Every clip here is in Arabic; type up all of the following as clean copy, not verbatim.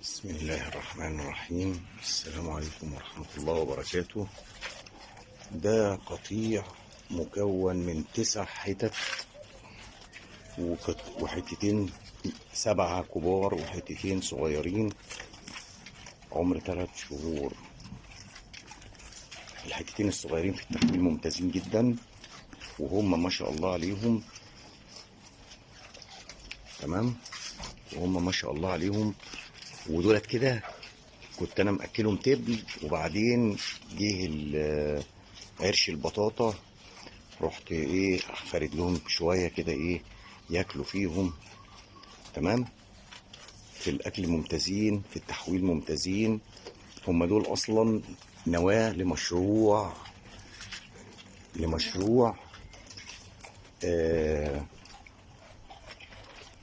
بسم الله الرحمن الرحيم. السلام عليكم ورحمة الله وبركاته. ده قطيع مكون من 9 حتت وحتتين 7 كبار وحتتين صغيرين، عمر 3 شهور. الحتتين الصغيرين في التحويل ممتازين جدا، وهم ما شاء الله عليهم تمام، وهم ما شاء الله عليهم. ودولت كده كنت انا مأكلهم تبن، وبعدين جه عرش البطاطا، رحت فارد لهم شويه كده ياكلوا فيهم. تمام، في الاكل ممتازين، في التحويل ممتازين. هم دول اصلا نواه لمشروع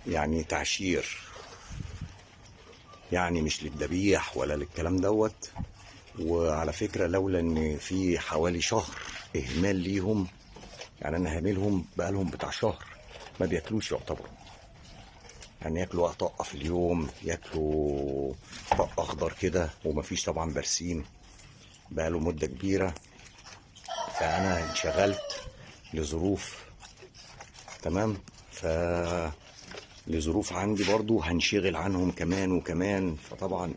يعني تعشير، يعني مش للذبيح ولا للكلام دوت. وعلى فكرة لولا ان في حوالي شهر اهمال ليهم، يعني انا هاملهم بقالهم بتاع شهر ما بياكلوش يعتبر، يعني ياكلوا طقة في اليوم، ياكلوا طق اخضر كده، ومفيش طبعا برسيم بقاله مدة كبيرة. فانا انشغلت لظروف، تمام، لظروف عندي برضو هنشغل عنهم كمان وكمان. فطبعا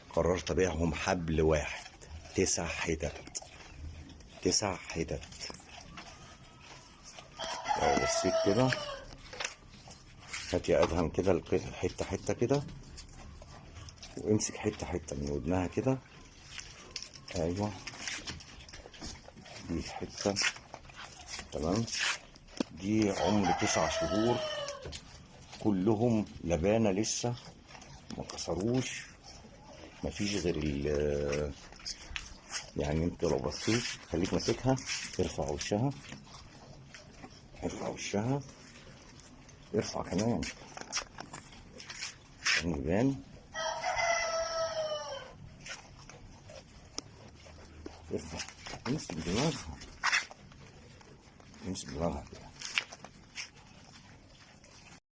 قررت ابيعهم حبل واحد، 9 حتت. 9 حتت. بصيت كده، هات يا ادهم كده حته حته كده، وامسك حته حته من ودنها كده. ايوه، دي حته تمام. دي عمر 9 شهور، كلهم لبانه لسه ما كسروش. مفيش غير يعني انت لو بصيت، خليك ماسكها، ارفع وشها، ارفع وشها، ارفع كمان عشان يبان. ارفع، امسك دماغها، امسك دماغها كده.